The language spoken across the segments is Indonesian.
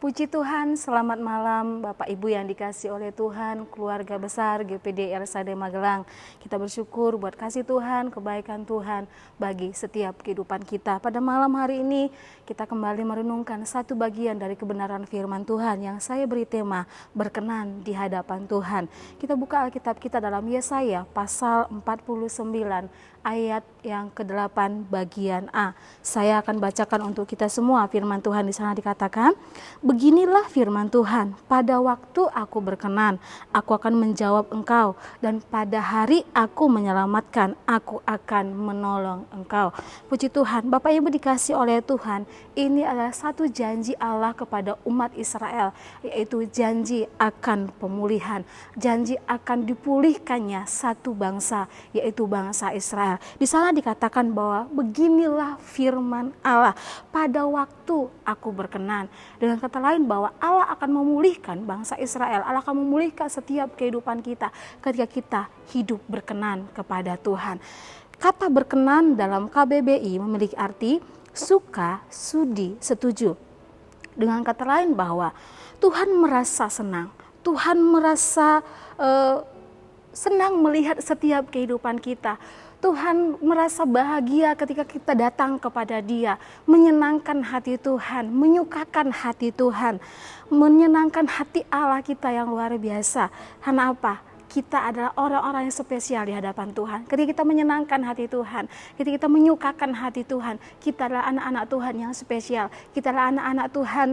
Puji Tuhan, selamat malam Bapak Ibu yang dikasih oleh Tuhan, keluarga besar GPD RSAD Magelang. Kita bersyukur buat kasih Tuhan, kebaikan Tuhan bagi setiap kehidupan kita. Pada malam hari ini kita kembali merenungkan satu bagian dari kebenaran firman Tuhan yang saya beri tema berkenan di hadapan Tuhan. Kita buka Alkitab kita dalam Yesaya pasal 49 ayat yang ke-8 bagian A. Saya akan bacakan untuk kita semua. Firman Tuhan di sana dikatakan, beginilah firman Tuhan, pada waktu aku berkenan, aku akan menjawab engkau, dan pada hari aku menyelamatkan, aku akan menolong engkau. Puji Tuhan, Bapak Ibu dikasih oleh Tuhan, ini adalah satu janji Allah kepada umat Israel, yaitu janji akan pemulihan, janji akan dipulihkannya satu bangsa, yaitu bangsa Israel. Di sana dikatakan bahwa beginilah firman Allah, pada waktu aku berkenan. Dengan kata lain bahwa Allah akan memulihkan bangsa Israel, Allah akan memulihkan setiap kehidupan kita ketika kita hidup berkenan kepada Tuhan. Kata berkenan dalam KBBI memiliki arti suka, sudi, setuju. Dengan kata lain bahwa Tuhan merasa senang, Tuhan merasa senang melihat setiap kehidupan kita. Tuhan merasa bahagia ketika kita datang kepada Dia, menyenangkan hati Tuhan, menyukakan hati Tuhan, menyenangkan hati Allah kita yang luar biasa. Karena apa? Kita adalah orang-orang yang spesial di hadapan Tuhan. Ketika kita menyenangkan hati Tuhan, ketika kita menyukakan hati Tuhan, kita adalah anak-anak Tuhan yang spesial. Kita adalah anak-anak Tuhan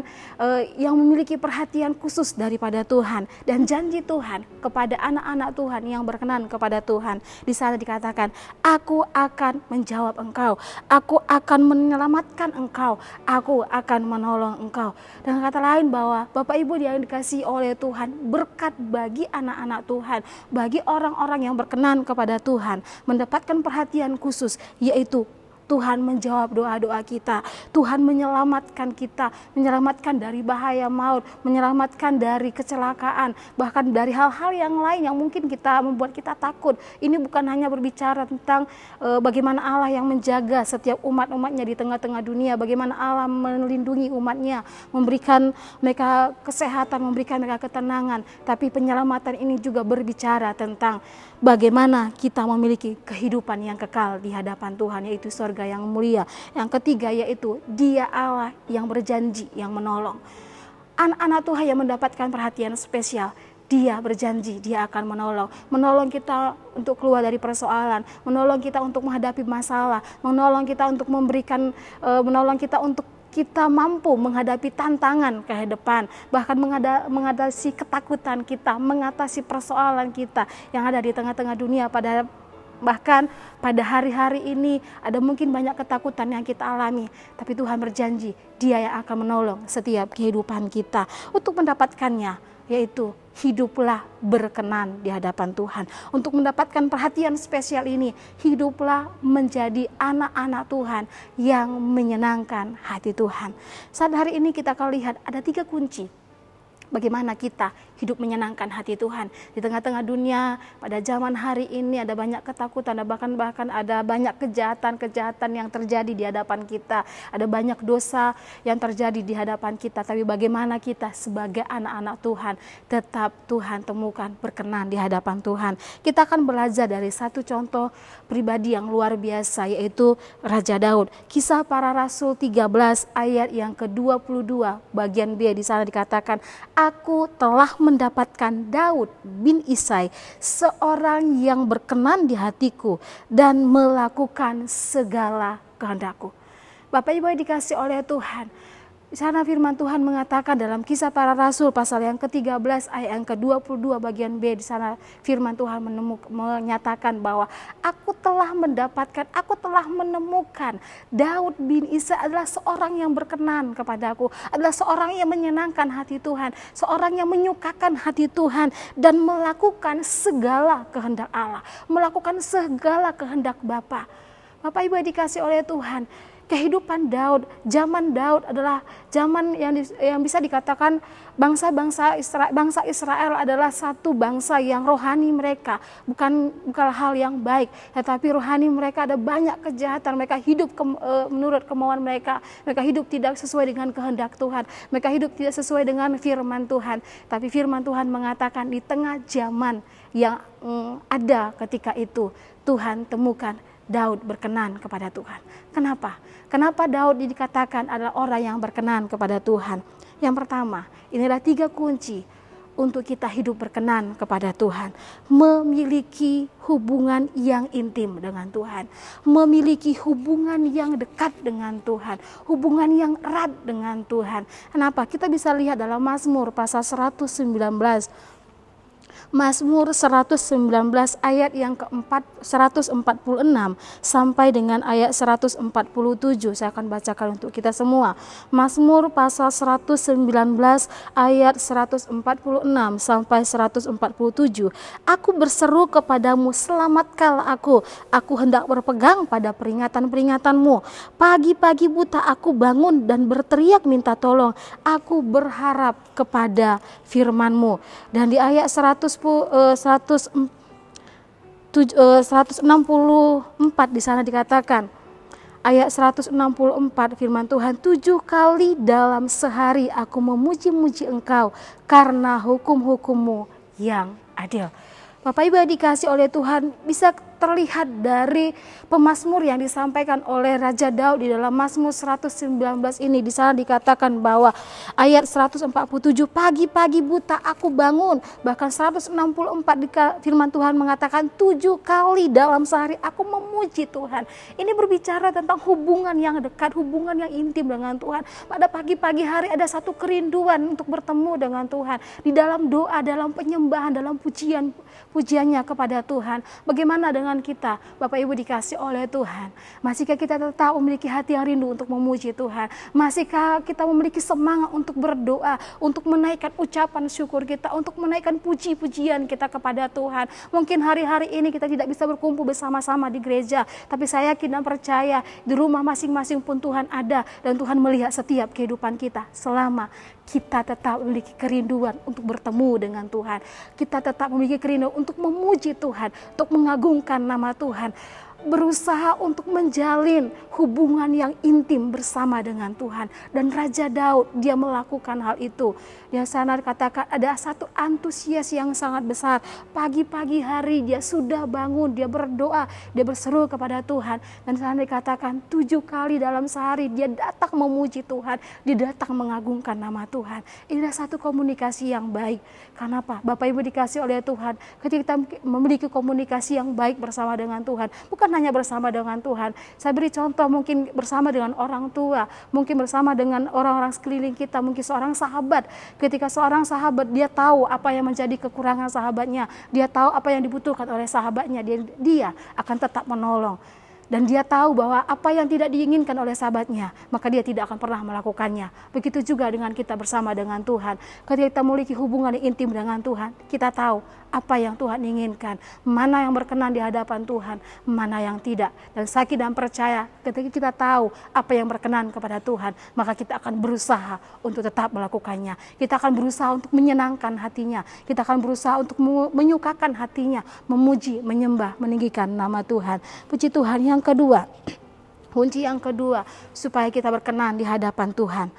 yang memiliki perhatian khusus daripada Tuhan. Dan janji Tuhan kepada anak-anak Tuhan yang berkenan kepada Tuhan. Di sana dikatakan, aku akan menjawab engkau, aku akan menyelamatkan engkau, aku akan menolong engkau. Dan kata lain bahwa Bapak Ibu yang dikasihi oleh Tuhan, berkat bagi anak-anak Tuhan, bagi orang-orang yang berkenan kepada Tuhan, mendapatkan perhatian khusus, yaitu Tuhan menjawab doa-doa kita, Tuhan menyelamatkan kita, menyelamatkan dari bahaya maut, menyelamatkan dari kecelakaan, bahkan dari hal-hal yang lain yang mungkin membuat kita takut. Ini bukan hanya berbicara tentang bagaimana Allah yang menjaga setiap umat-umatnya di tengah-tengah dunia, bagaimana Allah melindungi umatnya, memberikan mereka kesehatan, memberikan mereka ketenangan, tapi penyelamatan ini juga berbicara tentang bagaimana kita memiliki kehidupan yang kekal di hadapan Tuhan, yaitu surga yang mulia. Yang ketiga yaitu Dia Allah yang berjanji, yang menolong. Anak-anak Tuhan yang mendapatkan perhatian spesial, Dia berjanji Dia akan menolong kita untuk keluar dari persoalan, menolong kita untuk menghadapi masalah, menolong kita untuk menolong kita untuk kita mampu menghadapi tantangan ke depan, bahkan mengatasi ketakutan kita, mengatasi persoalan kita yang ada di tengah-tengah dunia. Bahkan pada hari-hari ini ada mungkin banyak ketakutan yang kita alami, tapi Tuhan berjanji Dia yang akan menolong setiap kehidupan kita. Untuk mendapatkannya, yaitu hiduplah berkenan di hadapan Tuhan. Untuk mendapatkan perhatian spesial ini, hiduplah menjadi anak-anak Tuhan yang menyenangkan hati Tuhan. Saat hari ini kita akan lihat ada 3 kunci bagaimana kita hidup menyenangkan hati Tuhan. Di tengah-tengah dunia pada zaman hari ini ada banyak ketakutan, bahkan ada banyak kejahatan yang terjadi di hadapan kita. Ada banyak dosa yang terjadi di hadapan kita. Tapi bagaimana kita sebagai anak-anak Tuhan tetap Tuhan temukan berkenan di hadapan Tuhan. Kita akan belajar dari satu contoh pribadi yang luar biasa, yaitu Raja Daud. Kisah Para Rasul 13 ayat yang ke-22 bagian B, di sana dikatakan, aku telah mendapatkan Daud bin Isai, seorang yang berkenan di hatiku dan melakukan segala kehendakku. Bapak Ibu yang dikasih oleh Tuhan, di sana firman Tuhan mengatakan dalam Kisah Para Rasul pasal yang ke-13 ayat yang ke-22 bagian B, di sana firman Tuhan menyatakan bahwa aku telah menemukan Daud bin Isai adalah seorang yang berkenan kepadaku, adalah seorang yang menyenangkan hati Tuhan, seorang yang menyukakan hati Tuhan dan melakukan segala kehendak Allah, melakukan segala kehendak Bapa. Bapak Ibu yang dikasih oleh Tuhan, kehidupan Daud, zaman Daud adalah zaman yang bisa dikatakan bangsa Israel adalah satu bangsa yang rohani mereka bukan hal yang baik, tetapi rohani mereka ada banyak kejahatan. Mereka hidup menurut kemauan mereka hidup tidak sesuai dengan kehendak Tuhan, mereka hidup tidak sesuai dengan firman Tuhan. Tapi firman Tuhan mengatakan di tengah zaman yang ada ketika itu, Tuhan temukan Daud berkenan kepada Tuhan. Kenapa? Kenapa Daud dikatakan adalah orang yang berkenan kepada Tuhan? Yang pertama, inilah 3 kunci untuk kita hidup berkenan kepada Tuhan. Memiliki hubungan yang intim dengan Tuhan, memiliki hubungan yang dekat dengan Tuhan, hubungan yang erat dengan Tuhan. Kenapa? Kita bisa lihat dalam Mazmur pasal 119. Mazmur 119 ayat yang keempat 146 sampai dengan ayat 147. Saya akan bacakan untuk kita semua. Mazmur pasal 119 ayat 146 sampai 147. Aku berseru kepadamu, selamatkanlah aku hendak berpegang pada peringatan-peringatanmu. Pagi-pagi buta aku bangun dan berteriak minta tolong. Aku berharap kepada firman-Mu. Dan di ayat 164 di sana dikatakan, ayat 164 firman Tuhan, 7 kali dalam sehari aku memuji-muji Engkau karena hukum-hukum-Mu yang adil. Bapak Ibu yang dikasih oleh Tuhan, bisa terlihat dari pemazmur yang disampaikan oleh Raja Daud di dalam Mazmur 119 ini. Di sana dikatakan bahwa ayat 147, pagi-pagi buta aku bangun. Bahkan 164 firman Tuhan mengatakan 7 kali dalam sehari aku memuji Tuhan. Ini berbicara tentang hubungan yang dekat, hubungan yang intim dengan Tuhan. Pada pagi-pagi hari ada satu kerinduan untuk bertemu dengan Tuhan. Di dalam doa, dalam penyembahan, dalam pujiannya kepada Tuhan. Bagaimana dengan kita, Bapak Ibu dikasih oleh Tuhan? Masihkah kita tetap memiliki hati yang rindu untuk memuji Tuhan? Masihkah kita memiliki semangat untuk berdoa, untuk menaikkan ucapan syukur kita, untuk menaikkan puji-pujian kita kepada Tuhan? Mungkin hari-hari ini kita tidak bisa berkumpul bersama-sama di gereja, tapi saya yakin dan percaya di rumah masing-masing pun Tuhan ada, dan Tuhan melihat setiap kehidupan kita selama kita tetap memiliki kerinduan untuk bertemu dengan Tuhan. Kita tetap memiliki kerinduan untuk memuji Tuhan, untuk mengagungkan nama Tuhan. Berusaha untuk menjalin hubungan yang intim bersama dengan Tuhan. Dan Raja Daud, dia melakukan hal itu. Di sana dikatakan ada satu antusias yang sangat besar. Pagi-pagi hari dia sudah bangun, dia berdoa, dia berseru kepada Tuhan. Dan sana dikatakan 7 kali dalam sehari dia datang memuji Tuhan, dia datang mengagungkan nama Tuhan. Inilah satu komunikasi yang baik. Kenapa? Bapak Ibu dikasih oleh Tuhan, ketika kita memiliki komunikasi yang baik bersama dengan Tuhan, bukan hanya bersama dengan Tuhan. Saya beri contoh, mungkin bersama dengan orang tua, mungkin bersama dengan orang-orang sekeliling kita, mungkin seorang sahabat. Ketika seorang sahabat, dia tahu apa yang menjadi kekurangan sahabatnya, dia tahu apa yang dibutuhkan oleh sahabatnya, dia akan tetap menolong. Dan dia tahu bahwa apa yang tidak diinginkan oleh sahabatnya, maka dia tidak akan pernah melakukannya. Begitu juga dengan kita bersama dengan Tuhan. Ketika kita memiliki hubungan yang intim dengan Tuhan, kita tahu apa yang Tuhan inginkan, mana yang berkenan di hadapan Tuhan, mana yang tidak. Dan sakit dan percaya, ketika kita tahu apa yang berkenan kepada Tuhan, maka kita akan berusaha untuk tetap melakukannya. Kita akan berusaha untuk menyenangkan hatinya. Kita akan berusaha untuk menyukakan hatinya, memuji, menyembah, meninggikan nama Tuhan. Puji Tuhan. Yang kedua, kunci yang kedua supaya kita berkenan di hadapan Tuhan,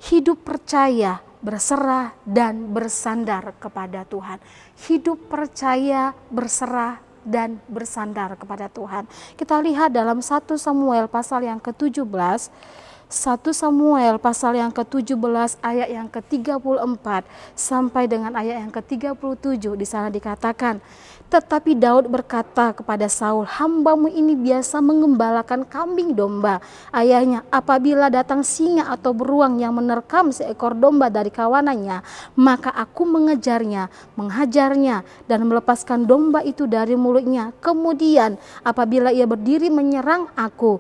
hidup percaya, berserah dan bersandar kepada Tuhan. Hidup percaya, berserah dan bersandar kepada Tuhan. Kita lihat dalam 1 Samuel pasal yang ke-17, 1 Samuel pasal yang ke-17 ayat yang ke-34 sampai dengan ayat yang ke-37. Di sana dikatakan, tetapi Daud berkata kepada Saul, hambamu ini biasa mengembalakan kambing domba ayahnya. Apabila datang singa atau beruang yang menerkam seekor domba dari kawanannya, maka aku mengejarnya, menghajarnya, dan melepaskan domba itu dari mulutnya. Kemudian apabila ia berdiri menyerang aku,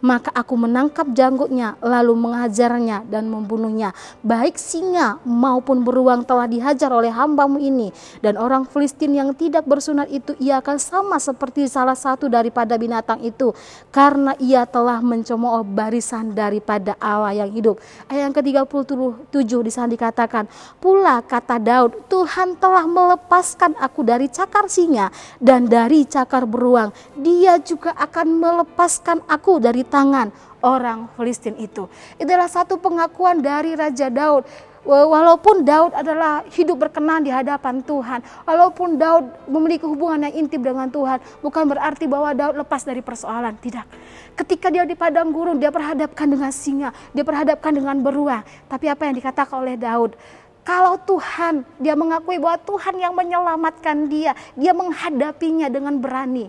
maka aku menangkap janggutnya lalu menghajarnya dan membunuhnya. Baik singa maupun beruang telah dihajar oleh hambamu ini, dan orang Filistin yang tidak bersunat itu ia akan sama seperti salah satu daripada binatang itu, karena ia telah mencemooh barisan daripada Allah yang hidup. Ayat yang ke-37 di sana dikatakan, pula kata Daud, Tuhan telah melepaskan aku dari cakar singa dan dari cakar beruang. Dia juga akan melepaskan aku dari tangan orang Filistin itu. Itulah satu pengakuan dari Raja Daud. Walaupun Daud adalah hidup berkenan di hadapan Tuhan, walaupun Daud memiliki hubungan yang intim dengan Tuhan, bukan berarti bahwa Daud lepas dari persoalan. Tidak. Ketika dia di padang gurun, dia berhadapkan dengan singa, dia berhadapkan dengan beruang. Tapi apa yang dikatakan oleh Daud? Kalau Tuhan, dia mengakui bahwa Tuhan yang menyelamatkan dia menghadapinya dengan berani.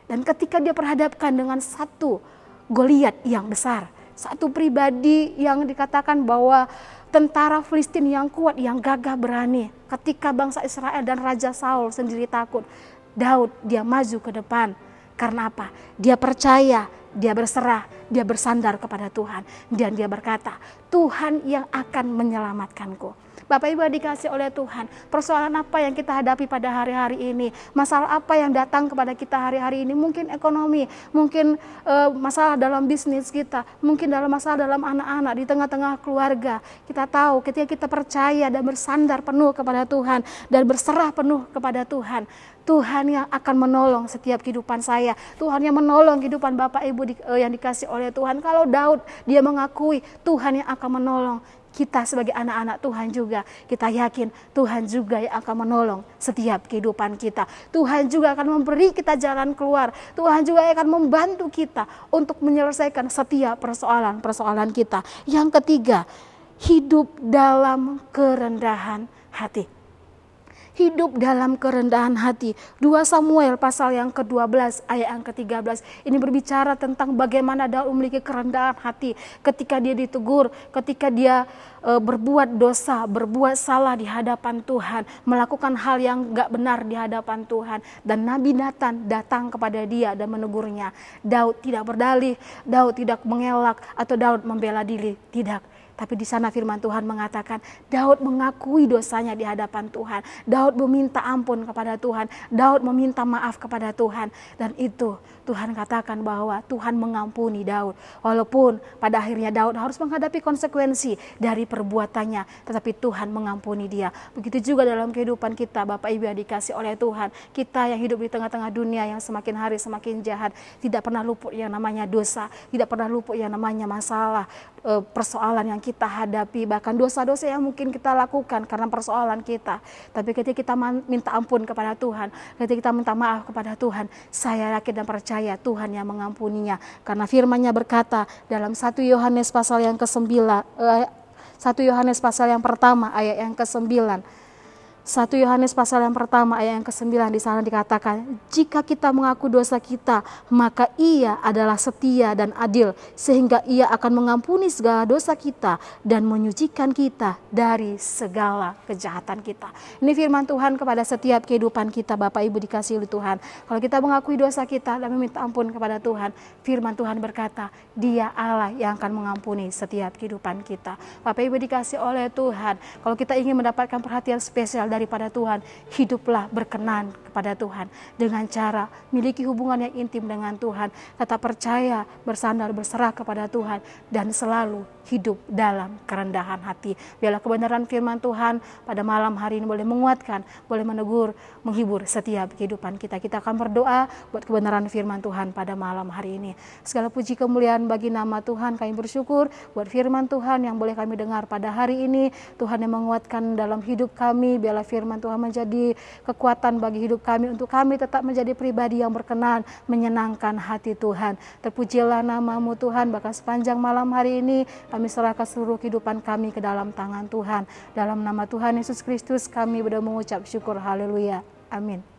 Dan ketika dia perhadapkan dengan satu Goliat yang besar, satu pribadi yang dikatakan bahwa tentara Filistin yang kuat, yang gagah berani. Ketika bangsa Israel dan Raja Saul sendiri takut, Daud dia maju ke depan. Karena apa? Dia percaya, dia berserah, dia bersandar kepada Tuhan. Dan dia berkata, Tuhan yang akan menyelamatkanku. Bapak Ibu dikasih oleh Tuhan, persoalan apa yang kita hadapi pada hari-hari ini, masalah apa yang datang kepada kita hari-hari ini, mungkin ekonomi, mungkin masalah dalam bisnis kita, mungkin dalam masalah dalam anak-anak, di tengah-tengah keluarga. Kita tahu ketika kita percaya dan bersandar penuh kepada Tuhan dan berserah penuh kepada Tuhan, Tuhan yang akan menolong setiap kehidupan saya. Tuhan yang menolong kehidupan Bapak Ibu yang dikasih oleh Tuhan. Kalau Daud dia mengakui Tuhan yang akan menolong, kita sebagai anak-anak Tuhan juga, kita yakin Tuhan juga yang akan menolong setiap kehidupan kita. Tuhan juga akan memberi kita jalan keluar. Tuhan juga akan membantu kita untuk menyelesaikan setiap persoalan-persoalan kita. Yang ketiga, hidup dalam kerendahan hati. Hidup dalam kerendahan hati. 2 Samuel pasal yang ke-12 ayat yang ke-13. Ini berbicara tentang bagaimana Daud memiliki kerendahan hati ketika dia ditegur, ketika dia berbuat dosa, berbuat salah di hadapan Tuhan, melakukan hal yang gak benar di hadapan Tuhan. Dan Nabi Nathan datang kepada dia dan menegurnya. Daud tidak berdalih, Daud tidak mengelak atau Daud membela diri, tidak. Tapi di sana firman Tuhan mengatakan Daud mengakui dosanya di hadapan Tuhan. Daud meminta ampun kepada Tuhan. Daud meminta maaf kepada Tuhan. Dan itu Tuhan katakan bahwa Tuhan mengampuni Daud. Walaupun pada akhirnya Daud harus menghadapi konsekuensi dari perbuatannya. Tetapi Tuhan mengampuni dia. Begitu juga dalam kehidupan kita Bapak Ibu yang dikasih oleh Tuhan. Kita yang hidup di tengah-tengah dunia yang semakin hari semakin jahat. Tidak pernah luput yang namanya dosa. Tidak pernah luput yang namanya masalah. Persoalan yang kita hadapi, bahkan dosa-dosa yang mungkin kita lakukan karena persoalan kita. Tapi ketika kita minta ampun kepada Tuhan, ketika kita minta maaf kepada Tuhan, saya yakin dan percaya Tuhan yang mengampuninya. Karena firman-Nya berkata dalam 1 Yohanes pasal yang ke-9, 1 Yohanes pasal yang pertama ayat yang ke-9. 1 Yohanes pasal yang pertama ayat yang ke-9 di sana dikatakan, jika kita mengaku dosa kita, maka Ia adalah setia dan adil sehingga Ia akan mengampuni segala dosa kita dan menyucikan kita dari segala kejahatan kita. Ini firman Tuhan kepada setiap kehidupan kita Bapak Ibu dikasihi oleh Tuhan. Kalau kita mengakui dosa kita dan meminta ampun kepada Tuhan, firman Tuhan berkata, Dia Allah yang akan mengampuni setiap kehidupan kita. Bapak Ibu dikasihi oleh Tuhan, kalau kita ingin mendapatkan perhatian spesial daripada Tuhan, hiduplah berkenan kepada Tuhan dengan cara miliki hubungan yang intim dengan Tuhan, tetap percaya, bersandar, berserah kepada Tuhan, dan selalu hidup dalam kerendahan hati. Biarlah kebenaran firman Tuhan pada malam hari ini boleh menguatkan, boleh menegur, menghibur setiap kehidupan kita. Kita akan berdoa buat kebenaran firman Tuhan pada malam hari ini. Segala puji kemuliaan bagi nama Tuhan, kami bersyukur buat firman Tuhan yang boleh kami dengar pada hari ini. Tuhan yang menguatkan dalam hidup kami, biarlah firman Tuhan menjadi kekuatan bagi hidup kami untuk kami tetap menjadi pribadi yang berkenan, menyenangkan hati Tuhan. Terpujilah nama-Mu Tuhan, bahkan sepanjang malam hari ini kami serahkan seluruh kehidupan kami ke dalam tangan Tuhan. Dalam nama Tuhan Yesus Kristus kami berdoa mengucap syukur, haleluya, amin.